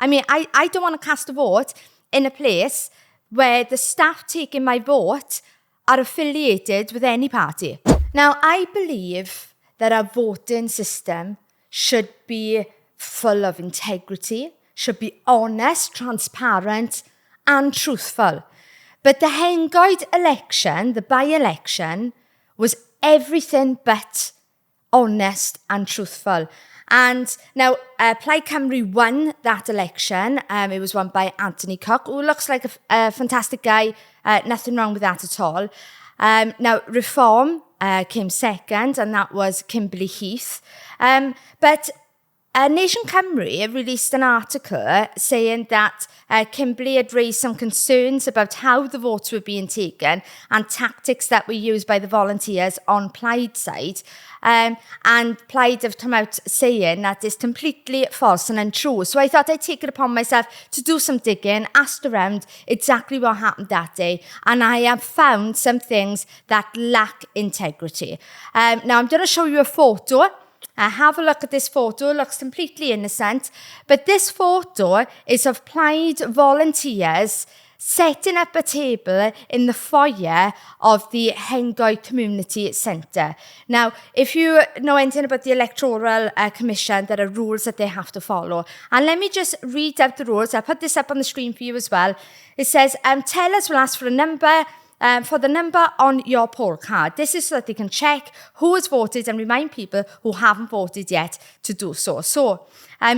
I mean, I don't want to cast a vote in a place where the staff taking my vote are affiliated with any party. Now, I believe that our voting system should be full of integrity, should be honest, transparent, and truthful. But the Hengoed election, the by-election, was everything but honest and truthful. And now, Plaid Cymru won that election. It was won by Anthony Cook, who looks like a fantastic guy. Nothing wrong with that at all. Now, Reform came second, and that was Kimberly Heath. But Nation Cymru released an article saying that Kimberly had raised some concerns about how the votes were being taken and tactics that were used by the volunteers on Plaid side. And Plaid have come out saying that it's completely false and untrue. So I thought I'd take it upon myself to do some digging, asked around exactly what happened that day, and I have found some things that lack integrity. Now I'm going to show you a photo. Have a look at this photo. It looks completely innocent. But this photo is of Plaid volunteers setting up a table in the foyer of the Hengoed Community Centre. Now, if you know anything about the Electoral Commission, there are rules that they have to follow. And let me just read out the rules. I'll put this up on the screen for you as well. It says, tellers will ask for a number, for the number on your poll card. This is so that they can check who has voted and remind people who haven't voted yet to do so. So,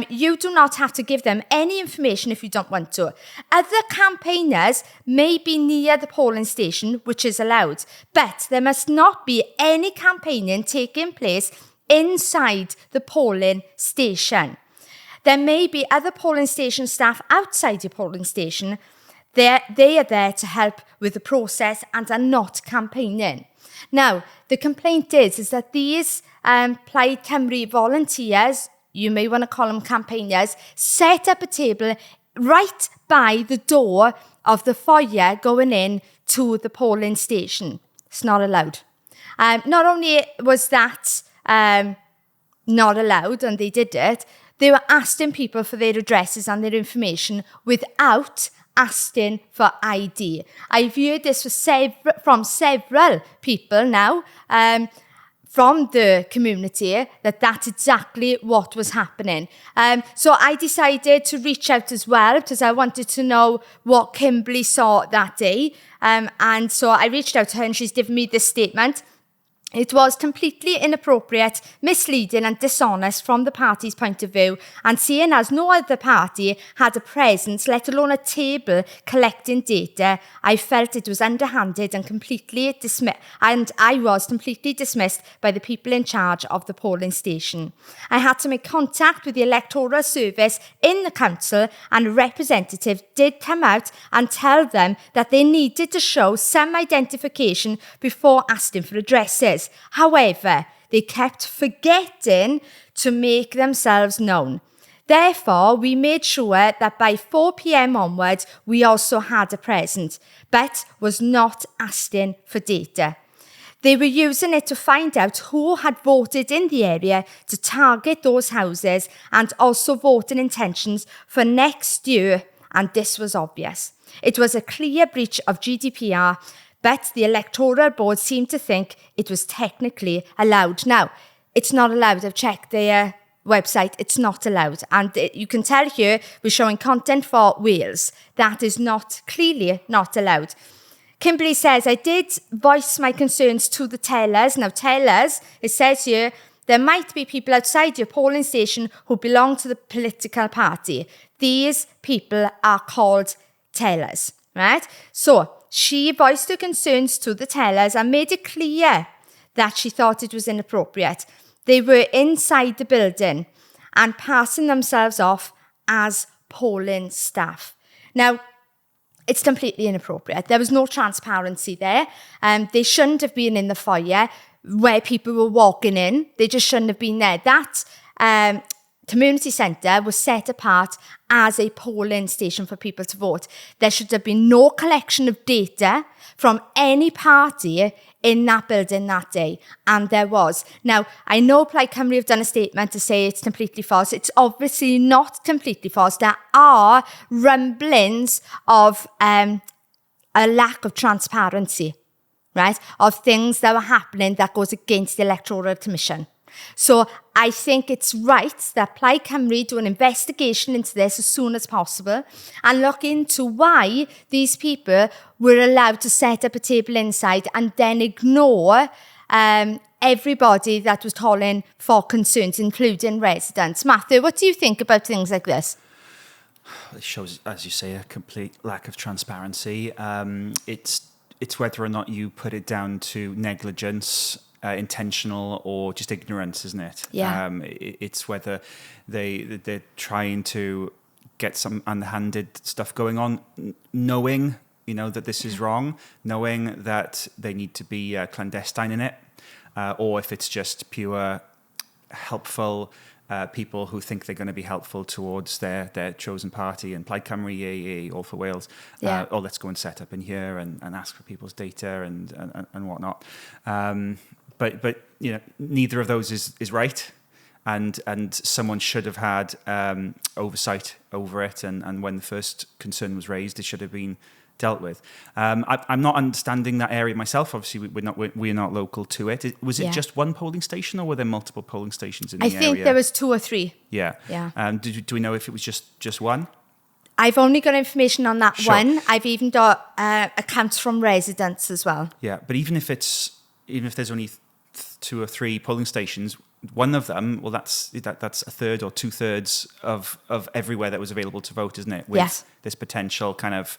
you do not have to give them any information if you don't want to. Other campaigners may be near the polling station, which is allowed, but there must not be any campaigning taking place inside the polling station. There may be other polling station staff outside your polling station. They are there to help with the process and are not campaigning. Now, the complaint is that these Plaid Cymru volunteers, you may want to call them campaigners, set up a table right by the door of the foyer going in to the polling station. It's not allowed. Not only was that not allowed, and they did it, they were asking people for their addresses and their information without asking for ID. I've heard this from several people now from the community that that's exactly what was happening. So I decided to reach out as well because I wanted to know what Kimberly saw that day. And so I reached out to her and she's given me this statement. It was completely inappropriate, misleading and dishonest from the party's point of view, and seeing as no other party had a presence, let alone a table collecting data, I felt it was underhanded and I was completely dismissed by the people in charge of the polling station. I had to make contact with the electoral service in the council, and a representative did come out and tell them that they needed to show some identification before asking for addresses. However, they kept forgetting to make themselves known. Therefore, we made sure that by 4 p.m. onwards, we also had a present, but was not asking for data. They were using it to find out who had voted in the area to target those houses and also voting intentions for next year, and this was obvious. It was a clear breach of GDPR, but the electoral board seemed to think it was technically allowed. Now, it's not allowed. I've checked their website. It's not allowed. And you can tell here we're showing content for Wales. That is clearly not allowed. Kimberly says, I did voice my concerns to the tellers. Now, tellers, it says here, there might be people outside your polling station who belong to the political party. These people are called tellers, right? So, she voiced her concerns to the tellers and made it clear that she thought it was inappropriate. They were inside the building and passing themselves off as polling staff. Now, it's completely inappropriate. There was no transparency there. They shouldn't have been in the foyer where people were walking in. They just shouldn't have been there. That community centre was set apart as a polling station for people to vote. There should have been no collection of data from any party in that building that day, and there was. Now, I know Plaid Cymru have done a statement to say it's completely false. It's obviously not completely false. There are rumblings of a lack of transparency, right, of things that were happening that goes against the Electoral Commission. So I think it's right that Plaid Cymru do an investigation into this as soon as possible and look into why these people were allowed to set up a table inside and then ignore everybody that was calling for concerns, including residents. Matthew, what do you think about things like this? It shows, as you say, a complete lack of transparency. It's whether or not you put it down to negligence, intentional, or just ignorance, isn't it? Yeah. It's whether they're trying to get some underhanded stuff going on, knowing that this is wrong, knowing that they need to be clandestine in it, or if it's just pure helpful people who think they're going to be helpful towards their chosen party, and Plaid Cymru, yay, All for Wales. Or let's go and set up in here and ask for people's data and whatnot. But neither of those is right, and someone should have had oversight over it. And when the first concern was raised, it should have been dealt with. I'm not understanding that area myself. Obviously, we're not local to it. Was it just one polling station, or were there multiple polling stations in the area? I think there was 2 or 3. Yeah. Do we know if it was just one? I've only got information on that one. I've even got accounts from residents as well. Yeah, but even if there's only 2 or 3 polling stations, one of them, well, that's a third or 2/3 of everywhere that was available to vote, isn't it? With this potential kind of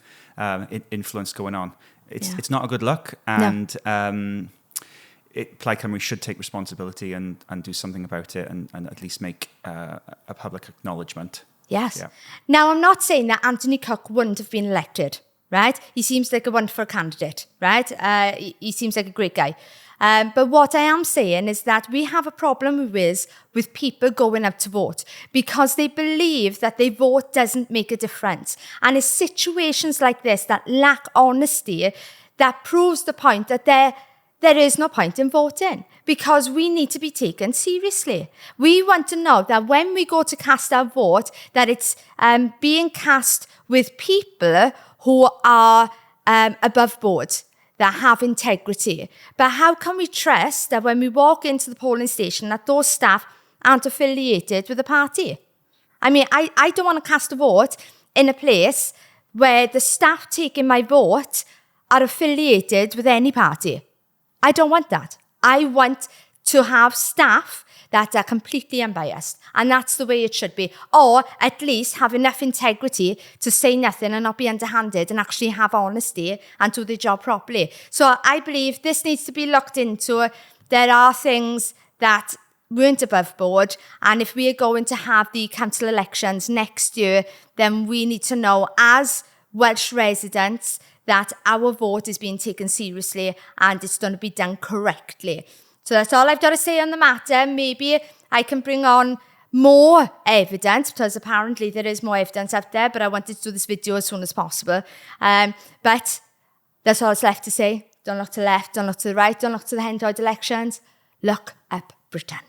influence going on. It's not a good look, and Plaid Cymru should take responsibility and do something about it, and at least make a public acknowledgement. Yes. Yeah. Now, I'm not saying that Anthony Cook wouldn't have been elected, right? He seems like a wonderful candidate, right? He seems like a great guy. But what I am saying is that we have a problem with people going out to vote because they believe that their vote doesn't make a difference. And it's situations like this that lack honesty that proves the point that there is no point in voting, because we need to be taken seriously. We want to know that when we go to cast our vote, that it's being cast with people who are above board, that have integrity. But how can we trust that when we walk into the polling station that those staff aren't affiliated with the party? I mean, I don't want to cast a vote in a place where the staff taking my vote are affiliated with any party. I don't want that. I want to have staff that are completely unbiased. And that's the way it should be. Or at least have enough integrity to say nothing and not be underhanded and actually have honesty and do their job properly. So I believe this needs to be looked into. There are things that weren't above board. And if we are going to have the council elections next year, then we need to know as Welsh residents that our vote is being taken seriously and it's going to be done correctly. So that's all I've got to say on the matter. Maybe I can bring on more evidence, because apparently there is more evidence out there, but I wanted to do this video as soon as possible. But that's all that's left to say. Don't look to the left, don't look to the right, don't look to the Hengoed elections. Look up Britain.